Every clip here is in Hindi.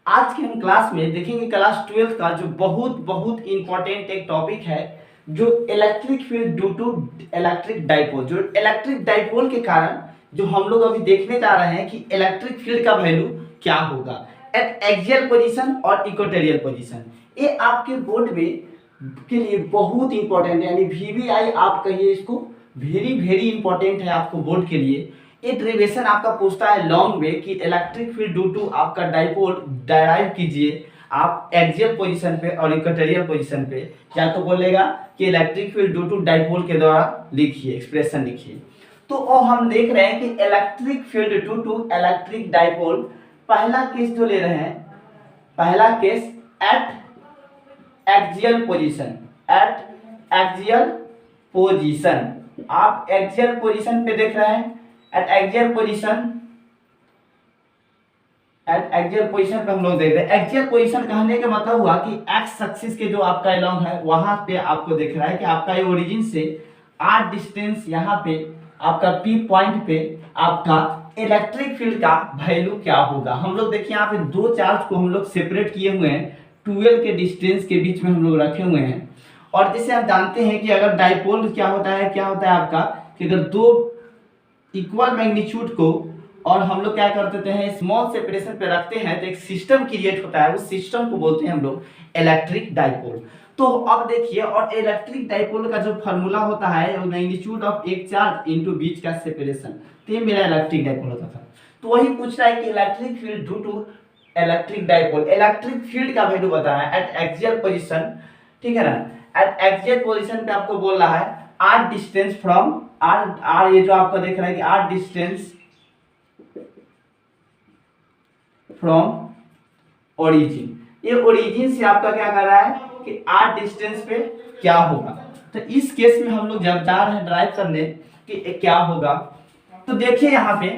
आज के हम क्लास में देखेंगे क्लास 12 का जो बहुत बहुत इंपॉर्टेंट एक टॉपिक है, जो electric field due to electric dipole. जो इलेक्ट्रिक डाइपोल के कारण जो हम लोग अभी देखने जा रहे हैं कि इलेक्ट्रिक फील्ड का वैल्यू क्या होगा एट एक्सियल पोजीशन और इक्वेटोरियल पोजीशन। ये आपके बोर्ड में के लिए बहुत इंपॉर्टेंट है, यानी वीवीआई आप कहिए इसको, वेरी वेरी इंपॉर्टेंट है आपको बोर्ड के लिए। ये डेरिवेशन आपका पूछता है लॉन्ग में कि इलेक्ट्रिक फील्ड ड्यू टू आपका डाइपोल डायराइव कीजिए आप एक्सियल पोजीशन पे और इक्वेटोरियल पोजीशन पे, क्या तो बोलेगा कि electric field due to dipole के द्वारा लिखिए, एक्सप्रेशन लिखिए। तो अब हम देख रहे हैं कि electric field due to electric dipole, पहला केस जो ले रहे हैं, पहला case at axial position, at axial position. आप एक्सियल पोजीशन पे देख रहे हैं, at axial position, at axial position पे हम लोग देख रहे हैं। एक्सियल पोजीशन कहने का मतलब हुआ कि एक्स एक्सिस के जो आपका एलोंग है वहां पे आपको दिख रहा है कि आपका ये ओरिजिन से आर डिस्टेंस यहाँ पे आपका पी पॉइंट पे आपका इलेक्ट्रिक फील्ड का वैल्यू क्या होगा। हम लोग देखिए यहाँ पे दो चार्ज को हम लोग सेपरेट किए हुए हैं, 12 के डिस्टेंस के बीच में हम लोग रखे हुए हैं। और जैसे आप जानते हैं कि अगर डाइपोल क्या होता है आपका, कि अगर दो इक्वल मैग्नीट्यूड को और हम लोग क्या कर देते हैं स्मॉल सेपरेशन पे रखते हैं तो एक सिस्टम क्रिएट होता है, उस सिस्टम को बोलते हैं हम लोग इलेक्ट्रिक डाइपोल। तो अब देखिए, और इलेक्ट्रिक डाइपोल का जो फार्मूला होता है मैग्नीट्यूड ऑफ एक चार्ज इनटू बीच का सेपरेशन, तो ये मेरा इलेक्ट्रिक डाइपोल होता था। तो वही पूछ रहा है कि electric field due to electric dipole, electric field का वैल्यू बताना है एट एक्सियल पोजीशन, ठीक है ना। एट एक्सियल पोजीशन पे आपको बोल रहा है आर डिस्टेंस फ्रॉम आर, ये जो आपको देख रहा है कि आर डिस्टेंस फ्रॉम ओरिजिन, ये ओरिजिन से आपका क्या कर रहा है कि आर डिस्टेंस पे क्या होगा। तो इस केस में हम लोग जब जा रहे हैं ड्राइव करने कि क्या होगा, तो देखिए यहाँ पे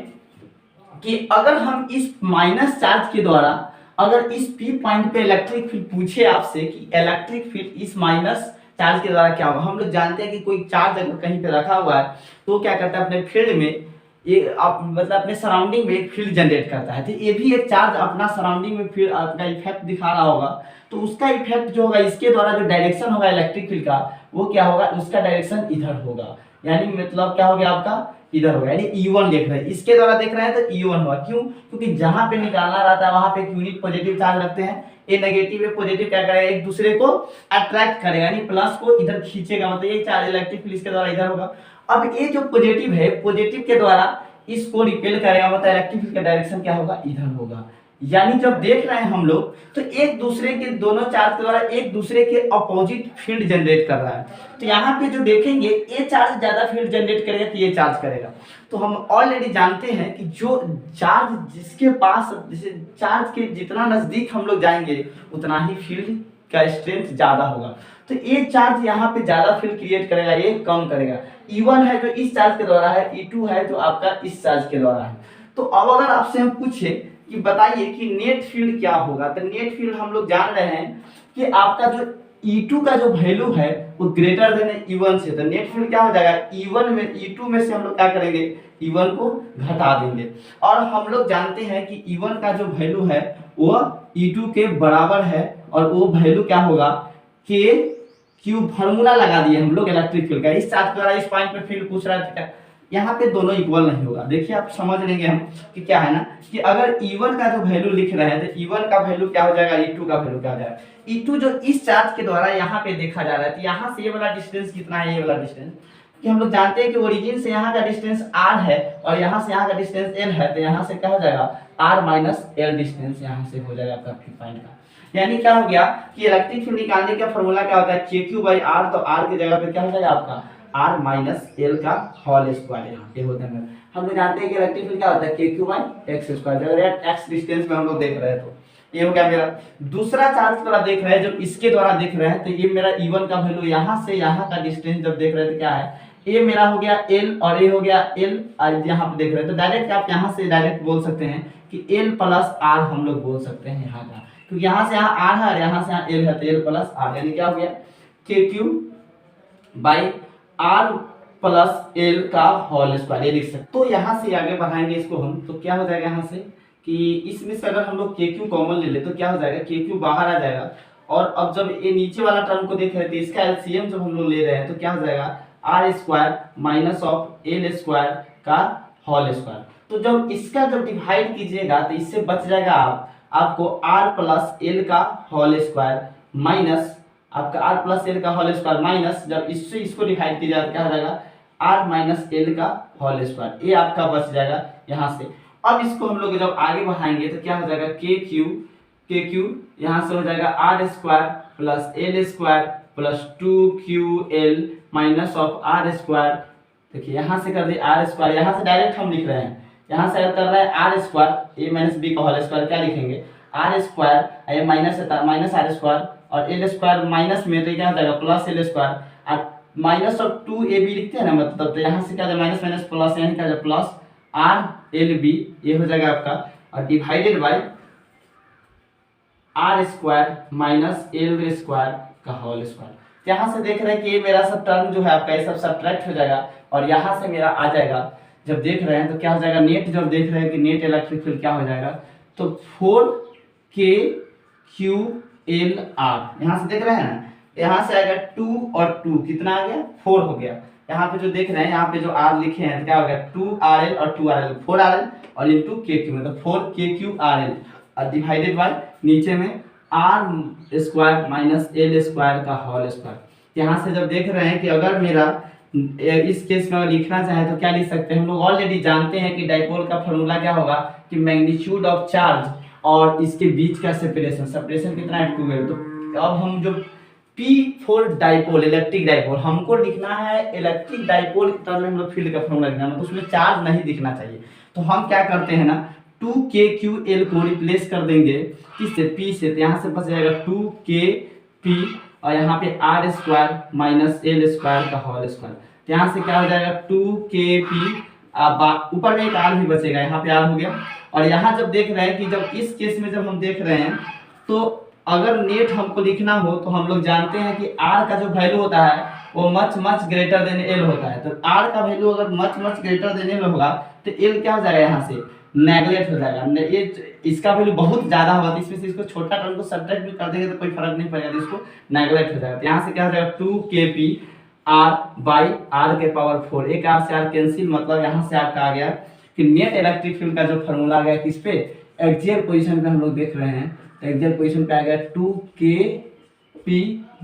कि अगर हम इस माइनस चार्ज के द्वारा अगर इस पी पॉइंट पे इलेक्ट्रिक फील्ड पूछे आपसे कि इलेक्ट्रिक फील्ड इस माइनस चार्ज के द्वारा क्या होगा। हम लोग जानते हैं कि कोई चार्ज अगर कहीं पे रखा हुआ है तो क्या करता है अपने फील्ड में, ये आप मतलब अपने सराउंडिंग में एक फील्ड जनरेट करता है। तो ये भी एक चार्ज अपना सराउंडिंग में फील्ड आपका इफेक्ट दिखा रहा होगा, तो उसका इफेक्ट जो होगा इसके द्वारा जो डायरेक्शन होगा इलेक्ट्रिक फील्ड का वो क्या होगा, उसका डायरेक्शन इधर होगा, यानी मतलब क्या हो गया आपका इधर होगा, यानी E1 देख रहे हैं, इसके द्वारा देख रहे हैं तो E1 हुआ। क्यों? क्योंकि जहां पे निकालना रहता है वहां पे एक यूनिट पॉजिटिव चार्ज रखते हैं, ये नेगेटिव है पॉजिटिव क्या करेगा एक दूसरे को अट्रैक्ट करेगा, यानी प्लस को इधर खींचेगा, मतलब ये चार्ज इलेक्ट्रिक फील्ड इसके द्वारा इधर होगा। अब ये जो पॉजिटिव है, पॉजिटिव के द्वारा इसको रिपेल करेगा, मतलब इलेक्ट्रिक फील्ड का डायरेक्शन क्या होगा इधर होगा। यानी जब देख रहे हैं हम लोग तो एक दूसरे के दोनों चार्ज के द्वारा एक दूसरे के अपोजिट फील्ड जनरेट कर रहा है। तो यहाँ पे जो देखेंगे ये चार्ज ज्यादा फील्ड जनरेट करेगा तो ये चार्ज करेगा। तो हम ऑलरेडी जानते हैं कि जो चार्ज जिसके पास, जैसे चार्ज के जितना नजदीक हम लोग जाएंगे उतना ही फील्ड का स्ट्रेंथ ज्यादा होगा। तो ये चार्ज यहाँ पे ज्यादा फील्ड क्रिएट करेगा, ये कम करेगा। E1 है जो इस चार्ज के द्वारा है, E2 है जो आपका इस चार्ज के द्वारा है। तो अब अगर आपसे हम पूछे कि बताइए कि नेट फील्ड क्या होगा, तो नेट फील्ड हम लोग जान रहे हैं कि आपका जो E2 का जो वैल्यू है वो ग्रेटर देन E1 से, तो नेट फील्ड क्या हो जाएगा E1 में, E2 में से हम लोग क्या करेंगे E1 को घटा देंगे। और हम लोग जानते हैं कि E1 का जो वैल्यू है वो E2 के बराबर है, और वो वैल्यू क्या होगा के क्यूब, फार्मूला लगा दिए हम लोग इलेक्ट्रिक फील्ड का। इस चार्ज द्वारा इस पॉइंट पे फील्ड पूछ रहा है, यहाँ पे दोनों इक्वल नहीं होगा। देखिए आप समझ लेंगे हम कि क्या है ना, कि अगर E1 का जो वैल्यू लिख रहे हैं तो E1 का वैल्यू क्या हो जाएगा, E2 का वैल्यू क्या हो जाएगा। E2 जो इस चार्ज के द्वारा यहाँ पे देखा जा रहा है, तो यहाँ से ये वाला डिस्टेंस कितना है, ये वाला डिस्टेंस, कि हम लोग जानते हैं कि ओरिजिन से यहाँ का डिस्टेंस r है और यहाँ से यहाँ का डिस्टेंस l है, तो यहाँ से क्या हो जाएगा r माइनस l डिस्टेंस यहाँ से हो जाएगा आपका पॉइंट का। यानी क्या हो गया कि इलेक्ट्रिक फील्ड निकालने का फॉर्मूला क्या होता है KQ/R, तो R की जगह पे क्या हो जाएगा आपका R माइनस L का होल स्क्वायर यहाँ पे होता है। हम लोग जानते हैं कि इलेक्ट्रिक फील्ड क्या होता है KQ/X स्क्वायर, अगर x डिस्टेंस में हम लोग देख रहे हैं तो ये हो गया मेरा। दूसरा चार्ज द्वारा देख रहे हैं, जब इसके द्वारा देख रहे हैं तो ये मेरा E1 का वैल्यू यहाँ से यहाँ का डिस्टेंस जब देख रहे हैं तो क्या है, ये मेरा हो गया L और ये हो गया L, और यहाँ पे देख रहे हैं तो डायरेक्ट आप यहाँ से डायरेक्ट बोल सकते हैं कि L प्लस R हम लोग बोल सकते हैं यहाँ का, क्योंकि यहाँ से यहाँ R है और यहाँ से यहाँ L है, तो L प्लस R, यानी क्या हो गया KQ/R प्लस L का होल स्क्वायर, ये लिख सकते। तो यहाँ से आगे बढ़ाएंगे इसको हम, तो क्या हो जाएगा यहाँ से कि इसमें से अगर हम लोग के क्यू कॉमन ले ले तो क्या हो जाएगा, के क्यू बाहर आ जाएगा। और अब जब ये नीचे वाला टर्म को देख रहे थे, इसका एलसीएम जब हम लोग ले रहे हैं तो क्या हो जाएगा, R square minus of L square का होल स्क्वायर। तो जब इसका जब डिवाइड कीजिएगा तो इससे बच जाएगा आपको आर प्लस एल का होल स्क्वायर माइनस आपका आर प्लस एल का होल स्क्वायर माइनस जब इससे इसको डिवाइड किया जाए तो क्या हो जाएगा, आर माइनस एल का होल स्क्वायर। ये आपका बच जाएगा यहाँ से। अब इसको हम लोग जब आगे बढ़ाएंगे तो क्या हो जाएगा, के क्यू यहाँ से हो जाएगा R square plus L square plus 2QL minus of R square. देखिए यहाँ से कर दिए आर स्क्वायर, यहाँ से डायरेक्ट हम लिख रहे हैं, यहाँ से कर रहा है R square A minus B का होल स्क्वायर, क्या लिखेंगे आर स्क्वायर ये माइनस आर स्क्वायर और एल स्क्वायर माइनस में तो क्या हो जाएगा प्लस एल स्क्वायर और माइनस ऑफ 2AB लिखते हैं ना, मतलब तो यहाँ से क्या जाए माइनस माइनस प्लस, यहाँ क्या जाए प्लस RLB, ये हो जाएगा आपका और divided by R square minus L square का होल स्क्वायर। यहाँ से देख रहे हैं कि ये मेरा सब टर्म जो है आपका ये सब सब्ट्रैक्ट हो जाएगा और यहाँ से मेरा आ जाएगा, जब देख रहे हैं तो क्या हो जाएगा, नेट जब देख रहे हैं कि नेट इलेक्ट्रिक फील्ड क्या हो जाएगा, तो 4KQLR यहाँ से देख रहे हैं ना, यहाँ से आएगा 2 और 2 कितना आ गया 4 हो गया। यहाँ पे जो देख रहे हैं यहाँ पे जो R लिखे हैं तो क्या हो गया 2RL और 2RL 4RL और इंटू KQ मतलब 4KQRL और डिवाइडेड बाय नीचे में R square minus L square का होल स्क्वायर। यहाँ से जब देख रहे हैं कि अगर मेरा इस केस में लिखना चाहे तो क्या लिख सकते हैं, हम लोग ऑलरेडी जानते हैं कि डाइपोल का फॉर्मूला क्या होगा कि मैग्नीट्यूड ऑफ चार्ज और इसके बीच का सेपरेशन कितना है 12। तो अब हम जो P4 डाइपोल इलेक्ट्रिक डाइपोल हमको लिखना है, इलेक्ट्रिक डाइपोल के टर्म में हम लोग फील्ड का फॉर्मूला लिखना है तो उसमें चार्ज नहीं दिखना चाहिए। तो हम क्या करते हैं ना 2KQL को रिप्लेस कर देंगे किससे, P से, तो यहाँ से बच जाएगा 2KP और यहाँ पे R square minus L square का होल स्क्वायर। तो यहाँ से क्या हो जाएगा 2KP, ऊपर में एक आर भी बचेगा, यहाँ पे आर हो गया। और यहाँ जब देख रहे हैं कि जब इस केस में जब हम देख रहे हैं तो अगर नेट हमको लिखना हो तो हम लोग जानते हैं कि आर का जो वैल्यू होता है वो मच ग्रेटर देन एल होता है। तो आर का वैल्यू अगर मच ग्रेटर देन एल होगा तो एल क्या हो जाएगा यहाँ से नेगलेक्ट हो जाएगा, ये इसका वैल्यू बहुत ज्यादा होगा तो इसमें से इसको छोटा टर्म को सब्ट्रैक्ट भी कर देंगे तो कोई फर्क नहीं पड़ेगा, तो इसको नेगलेक्ट हो जाएगा। तो यहाँ से क्या हो जाएगा 2KP R बाई R के पावर 4, एक R से R कैंसिल, मतलब यहाँ से आपका आ गया कि नेट इलेक्ट्रिक फील्ड का जो फॉर्मूला आ गया किस पे, एक्सियल पोजीशन पे हम लोग देख रहे हैं तो एक्सियल पोजीशन पे आ गया 2KP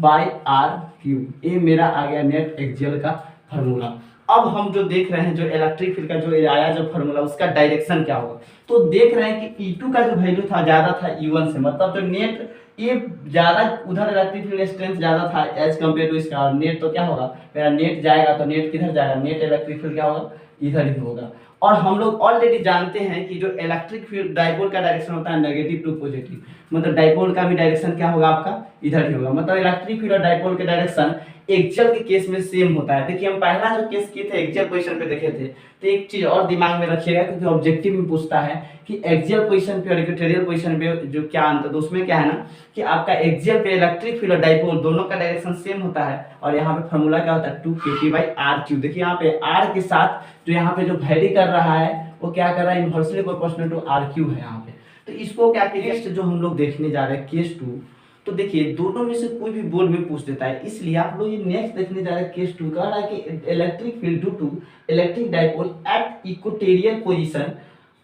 बाई R क्यूब, ये मेरा आ गया नेट एक्सियल का फॉर्मूला। अब हम जो देख रहे हैं जो इलेक्ट्रिक फील्ड का जो आया जो फॉर्मूला उसका डायरेक्शन क्या होगा, तो देख रहे हैं कि E2 का जो वैल्यू था ज्यादा था E1 से, मतलब जो नेट ये ज्यादा उधर इलेक्ट्रिक फील्ड स्ट्रेंथ ज्यादा था एज कम्पेयर टू इसका, और नेट तो क्या होगा मेरा नेट जाएगा तो नेट किधर जाएगा, नेट इलेक्ट्रिक फील्ड क्या होगा इधर ही होगा। और हम लोग ऑलरेडी जानते हैं कि जो इलेक्ट्रिक फील्ड डाइपोल का डायरेक्शन होता है नेगेटिव टू पॉजिटिव, मतलब डाइपोल का भी डायरेक्शन क्या होगा आपका इधर ही होगा, मतलब इलेक्ट्रिक फील्ड और डाइपोल के डायरेक्शन एक्सियल के केस में सेम होता है। देखिए हम पहला जो केस किए थे एक्सियल पोजीशन पे देखे थे, तो एक चीज और दिमाग में रखिएगा क्योंकि ऑब्जेक्टिव में पूछता है कि एक्सियल पोजीशन पे और इक्वेटोरियल पोजीशन पे जो क्या अंतर, तो उसमें क्या है ना कि आपका एक्सियल पे इलेक्ट्रिक फील्ड और डाइपोल दोनों का डायरेक्शन सेम होता है और यहाँ पे फॉर्मूला क्या होता है 2KP बाई R क्यूब। देखिए यहाँ पे R के साथ जो यहाँ पे जो वैरी कर रहा है वो क्या कर रहा है inversely proportional to R cube है यहाँ पे। तो इसको क्या केस जो हम लोग देखने जा रहे हैं केस 2, तो देखिए दोनों में से कोई भी बोर्ड में पूछ देता है, इसलिए आप लोग ये नेक्स्ट देखने जा रहे हैं केस 2 कह रहा है कि electric field due to electric dipole at equatorial position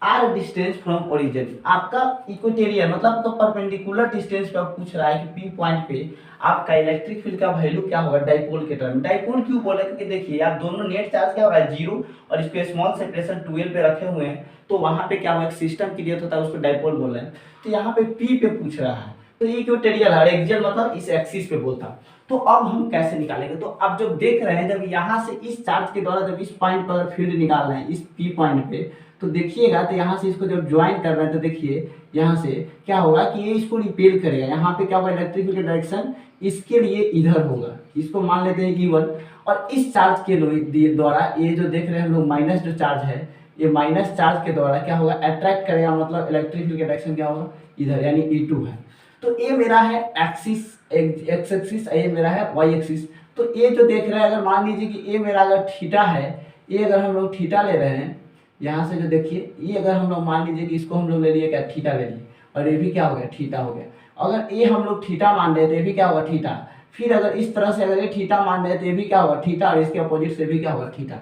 R distance from origin. आपका इक्वेटोरियल मतलब आपका परपेंडिकुलर डिस्टेंस पे पूछ रहा है कि P पॉइंट पे आपका इलेक्ट्रिक फील्ड का वैल्यू क्या होगा डाइपोल के टर्म। डाइपोल क्यों बोले क्योंकि देखिए आप दोनों नेट चार्ज क्या हो रहा है 0 और इसको स्मॉल सेपरेशन 12 पे रखे हुए हैं, तो वहां पे क्या होगा सिस्टम क्रिएट होता है उसको डाइपोल बोल रहे हैं। तो यहाँ पे P पे पूछ रहा है तो इक्वेटोरियल है, एक्सियल मतलब इस एक्सिस पे बोलता। तो अब हम कैसे निकालेंगे, तो अब जब देख रहे हैं जब यहाँ से इस चार्ज के द्वारा जब इस पॉइंट पर फील्ड निकाल रहे हैं इस P पॉइंट पे, तो देखिएगा तो यहाँ से इसको जब ज्वाइन कर रहे हैं तो देखिए यहाँ से क्या होगा कि ये इसको रिपेल करेगा, यहाँ पे क्या होगा इलेक्ट्रिक फील्ड डायरेक्शन इसके लिए इधर होगा, इसको मान लेते हैं E1 और इस चार्ज के द्वारा ये जो देख रहे हैं हम लोग माइनस जो चार्ज है ये माइनस चार्ज के द्वारा क्या होगा अट्रैक्ट करेगा, मतलब इलेक्ट्रिक फील्ड का डायरेक्शन क्या होगा इधर यानी E2 है। तो ये मेरा है एक्सिस एक्स एक्सिस, ये मेरा है वाई एक्सिस। तो ये जो देख रहे हैं अगर मान लीजिए कि ये मेरा अगर थीटा है, ये अगर हम लोग थीटा ले रहे हैं यहाँ से जो देखिए ये अगर हम लोग मान लीजिए कि इसको हम लोग ले लिए क्या थीटा ले लिए, और ये भी क्या हो गया थीटा हो गया। अगर ये हम लोग थीटा मान रहे तो ये भी क्या होगा थीटा। फिर अगर इस तरह से अगर ये थीटा मान रहे तो ये भी क्या होगा थीटा, और इसके अपोजिट से भी क्या होगा थीटा।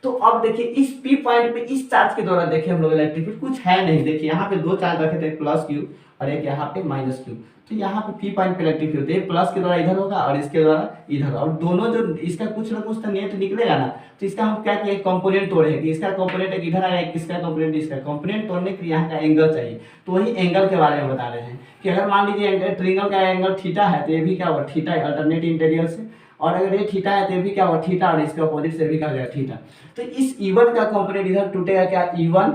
तो अब देखिए इस पी पॉइंट पे इस चार्ज के द्वारा देखिए हम लोग इलेक्ट्रिक फील्ड कुछ है नहीं। देखिए यहाँ पे दो चार्ज रखे थे, प्लस क्यू और एक यहाँ पे माइनस क्यू। तो यहाँ पे पी पॉइंट पे इलेक्ट्रिक फील्ड, तो ये प्लस के द्वारा इधर होगा और इसके द्वारा इधर, और दोनों जो इसका कुछ ना कुछ तो नेट निकलेगा ना। तो इसका हम क्या किए कंपोनेंट तोड़े कि इसका कंपोनेंट एक इधर आएगा, एक इसका कंपोनेंट इसका। कंपोनेंट तोड़ने के लिए यहाँ का एंगल चाहिए, तो वही एंगल के बारे में बता रहे हैं कि अगर मान लीजिए ट्रायंगल का एंगल थीटा है तो ये भी क्या होगा थीटा अल्टरनेट इंटीरियर से, और अगर ये थीटा है तो ये भी क्या होगा थीटा, और इसके अपोजिट से भी क्या हो जाएगा थीटा। तो इस E1 का कंपोनेंट इधर टूटेगा क्या E1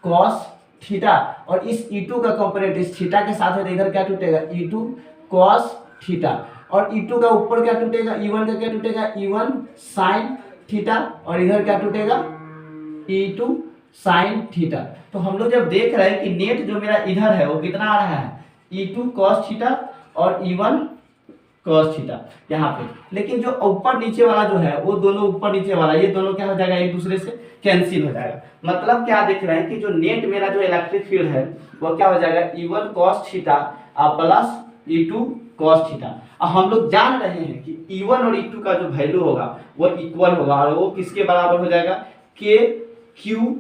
cos थीटा, और इस E2 का कंपोनेंट इस थीटा के साथ है तो इधर क्या टूटेगा E2 cos थीटा, और E2 का ऊपर क्या टूटेगा E1 का क्या टूटेगा E1 sin थीटा, और इधर क्या टूटेगा E2 sin थीटा। तो हम लोग जब देख रहे हैं कि नेट जो मेरा इधर है वो कितना आ रहा है E2 cos थीटा और E1 cos थीटा यहाँ पे, लेकिन जो ऊपर नीचे वाला जो है वो दोनों ऊपर नीचे वाला ये दोनों क्या हो जाएगा एक दूसरे से कैंसिल हो जाएगा। मतलब क्या देख रहे हैं कि जो नेट मेरा जो इलेक्ट्रिक फील्ड है वो क्या हो जाएगा E1 cos theta plus E2 cos theta. अब हम लोग जान रहे हैं कि E1 और E2 का जो वैल्यू होगा वो इक्वल होगा, और वो किसके बराबर हो जाएगा के क्यू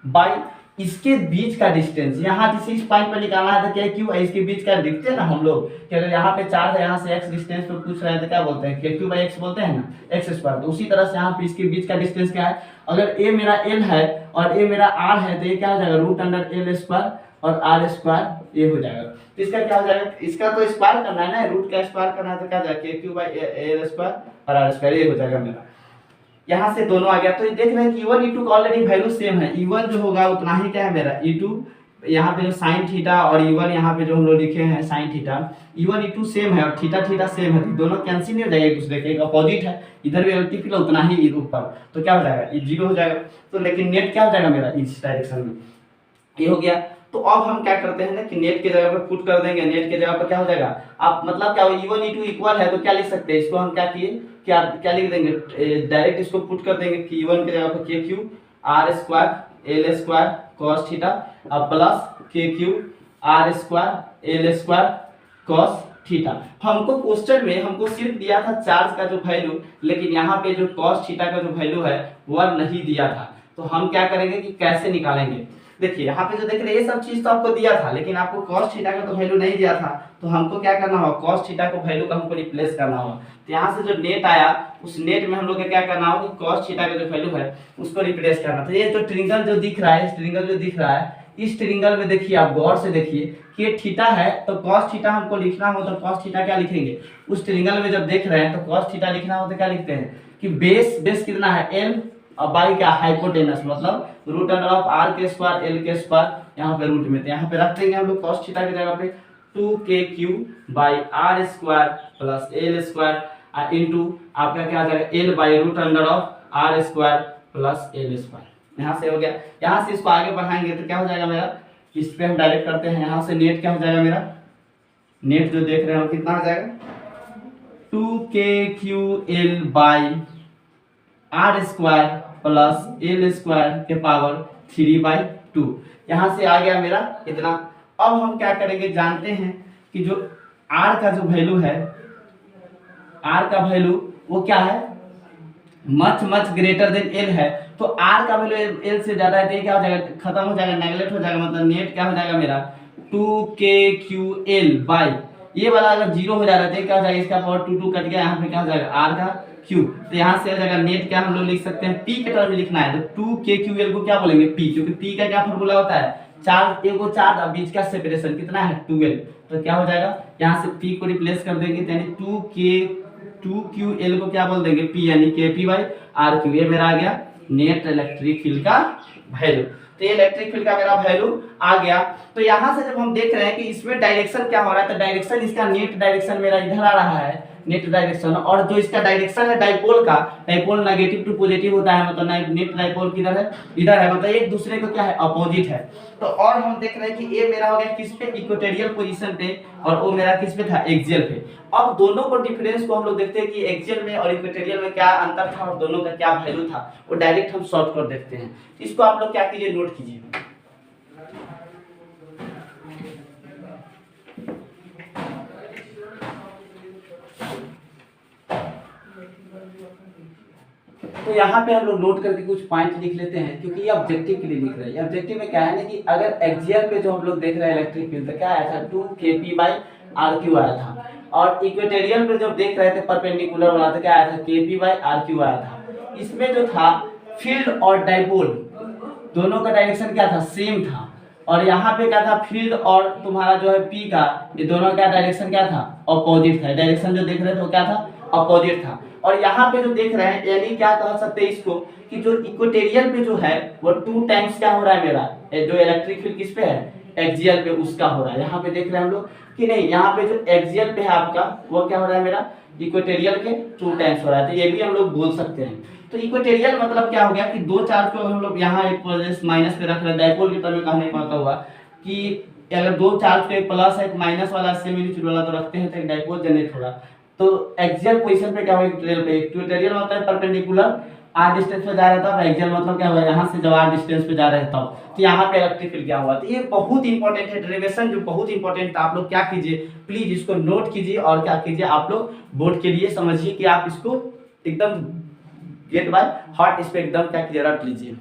बाई इसके बीच का डिस्टेंस। यहाँ जैसे इस पॉइंट पर निकालना है तो क्या क्यू इसके बीच का लिखते हैं ना हम लोग कि अगर यहाँ पे चार्ज है यहाँ से एक्स डिस्टेंस पे पूछ रहे हैं तो क्या बोलते हैं के क्यू बाई एक्स बोलते हैं ना एक्स स्क्वायर। तो उसी तरह से यहाँ पे इसके बीच का डिस्टेंस क्या है, अगर ए मेरा एल है और ए मेरा आर है तो ये क्या हो जाएगा रूट अंडर एल स्क्वायर और आर स्क्वायर ये हो जाएगा। तो इसका क्या हो जाएगा, इसका तो स्क्वायर करना है ना, रूट का स्क्वायर करना है तो क्या हो जाएगा के क्यू बाई एल स्क्वायर और आर स्क्वायर ये हो जाएगा मेरा। यहाँ से दोनों आ गया। तो देख रहे हैं कि E1 E2 का ऑलरेडी वैल्यू सेम है। E1 जो होगा उतना ही क्या है मेरा E2 यहाँ पे जो साइन थीटा, और E1 यहाँ पे जो हम लोग लिखे हैं sine theta, E1 E2 same है और थीटा थीटा सेम है, दोनों कैंसिल नहीं हो जाएगा एक दूसरे के, एक अपोजिट है। इधर भी इलेक्ट्रिक फील्ड उतना ही ऊपर, तो क्या हो जाएगा ये जीरो हो जाएगा। तो लेकिन नेट क्या हो जाएगा मेरा इस डायरेक्शन में, ये हो गया। तो अब हम क्या करते हैं ना कि नेट के जगह पे पुट कर देंगे, नेट के जगह पे क्या हो जाएगा आप मतलब क्या E1 E2 इक्वल है तो क्या लिख सकते हैं, इसको हम क्या किए क्या लिख देंगे डायरेक्ट इसको पुट कर देंगे कि E1 के जगह पे के Q R square L square cos theta अब प्लस के Q R square L square cos theta. हमको क्वेश्चन में हमको सिर्फ दिया था चार्ज का जो वैल्यू, लेकिन यहाँ पे जो कॉस थीटा का जो वैल्यू है वह नहीं दिया था। तो हम क्या करेंगे कि कैसे निकालेंगे, देखिए यहाँ पे जो देख रहे हैं ये सब चीज तो आपको दिया था, लेकिन आपको cos थीटा का तो वैल्यू नहीं दिया था। तो हमको क्या करना होगा cos थीटा को वैल्यू का हमको रिप्लेस करना होगा। तो यहाँ से जो नेट आया उस नेट में हम लोग क्या करना होगा कि cos थीटा का जो वैल्यू है उसको रिप्लेस करना। तो ये जो ट्रिंगल जो दिख रहा है, इस ट्रिंगल जो दिख रहा है, इस ट्रिंगल में देखिए आप गौर से देखिए कि थीटा है तो cos थीटा हमको लिखना हो तो cos थीटा क्या लिखेंगे, उस ट्रिंगल में जब देख रहे हैं तो cos थीटा लिखना हो तो क्या लिखते हैं कि बेस कितना है एल और बाई क्या हाइपोटेनस, मतलब रूट अंडर ऑफ आर के स्क्वायर एल के स्क्वायर यहाँ पे रूट में। तो यहाँ पे रख देंगे हम लोग cos थीटा की जगह पे 2kq by R square plus L square into आपका क्या आ जाएगा L by root under of R square plus L square. यहाँ से हो गया। यहाँ से इसको आगे बढ़ाएंगे तो क्या हो जाएगा मेरा, इस पे हम डायरेक्ट करते हैं। यहाँ से नेट क्या हो जाएगा मेरा, नेट जो देख रहे हैं कितना हो जाएगा 2kql by R square plus L square के पावर 3/2। यहाँ से आ गया मेरा इतना। अब हम क्या करेंगे, जानते हैं कि जो आर का जो वैल्यू है, आर का वैल्यू वो क्या है मच ग्रेटर देन एल है। तो आर का वैल्यू एल से ज्यादा है तो ये क्या हो जाएगा खत्म हो जाएगा, नेगलेक्ट हो जाएगा। मतलब नेट क्या हो जाएगा मेरा 2kql बाई ये वाला अगर जीरो हो जा रहा है तो क्या हो जाएगा, इसका पावर 2 कट गया, यहाँ पे क्या हो जाएगा आर का क्यू। तो यहाँ से आ जाएगा नेट क्या हम लोग लिख सकते हैं पी के टर्म में लिखना है तो 2kql को क्या बोलेंगे पी, क्योंकि पी का क्या फॉर्मूला होता है चार्ज एगो चार्ज और बीच का सेपरेशन कितना है 12। तो क्या हो जाएगा यहाँ से पी को रिप्लेस कर देंगे यानी 2ql को क्या बोल देंगे पी यानी के पी बाई आर क्यू। ये मेरा आ गया नेट इलेक्ट्रिक फील्ड का वैल्यू। तो ये इलेक्ट्रिक फील्ड का मेरा वैल्यू आ गया। तो यहाँ से जब हम देख रहे हैं कि इसमें डायरेक्शन क्या हो रहा है, तो डायरेक्शन इसका नेट डायरेक्शन मेरा इधर आ रहा है नेट डायरेक्शन, और जो इसका डायरेक्शन है डाइपोल का, डाइपोल नेगेटिव टू पॉजिटिव होता है, मतलब नेट डाइपोल किधर है, इधर है, मतलब एक दूसरे को क्या है, अपोजिट है। तो और हम देख रहे हैं कि ए मेरा हो गया किस पे, इक्वेटोरियल पोजीशन पे, और वो मेरा किस पे था, एक्सियल पे। अब दोनों को डिफरेंस को हम लोग देखते हैं कि एक्सियल में और इक्वेटोरियल में क्या अंतर था और दोनों का क्या वैल्यू था, वो डायरेक्ट हम सॉल्व कर देखते हैं। इसको आप लोग क्या कीजिए, नोट कीजिए। तो यहाँ पे हम लोग नोट करके कुछ पॉइंट लिख लेते हैं, क्योंकि ये ऑब्जेक्टिव के लिए लिख रहे हैं। ऑब्जेक्टिव में क्या है ना कि अगर एक्सियल पे जो हम लोग देख रहे हैं इलेक्ट्रिक फील्ड, तो क्या आया था, 2kp/rq आया था, और इक्वेटोरियल पे जब देख रहे थे परपेंडिकुलर वाला, तो क्या आया था, kp/rq आया था। इसमें जो था फील्ड और डाइपोल दोनों का डायरेक्शन क्या था, सेम था, और यहाँ पे क्या था, फील्ड और तुम्हारा जो है पी का, ये दोनों का डायरेक्शन क्या था, अपोजिट था। डायरेक्शन जो देख रहे थे वो क्या था, अपोजिट था। और यहाँ पे जो देख रहे हैं, यानी क्या कह सकते हैं इसको, कि जो इक्वेटोरियल पे जो है वो 2 टाइम्स क्या हो रहा है मेरा, जो इलेक्ट्रिक फील्ड किस पे है, एक्सियल पे, उसका हो रहा है। यहाँ पे देख रहे हैं हम लोग कि नहीं, यहाँ पे जो एक्सियल पे है आपका, वो क्या हो रहा है मेरा, इक्वेटोरियल के 2 टाइम्स हो रहा है। तो ये भी हम लोग बोल सकते हैं। तो इक्वेटोरियल मतलब क्या हो गया कि दो चार्ज को हम लोग यहाँ एक प्लस माइनस पे रख रहे हैं। डाइपोल की तरह कहने का हुआ कि अगर दो चार्ज को एक प्लस है एक माइनस वाला सेमी वाला तो रखते हैं, तो एक डाइपोल जनरेट होगा। तो एक्सियल पोजीशन पे क्या होगा, इक्वेटोरियल पे, इक्वेटोरियल मतलब है परपेंडिकुलर आर डिस्टेंस पे जा रहा था, एक्सियल मतलब क्या हुआ, यहाँ से जब आर डिस्टेंस पे जा रहे था, तो यहाँ पे इलेक्ट्रिक फील्ड क्या हुआ। तो ये बहुत इंपॉर्टेंट है, डेरिवेशन जो बहुत इंपॉर्टेंट था। आप लोग क्या कीजिए, प्लीज इसको नोट कीजिए, और क्या कीजिए आप लोग बोर्ड के लिए समझिए कि आप इसको एकदम गेट बाय हार्ट इस पे एकदम क्या कीजिए, रट लीजिए।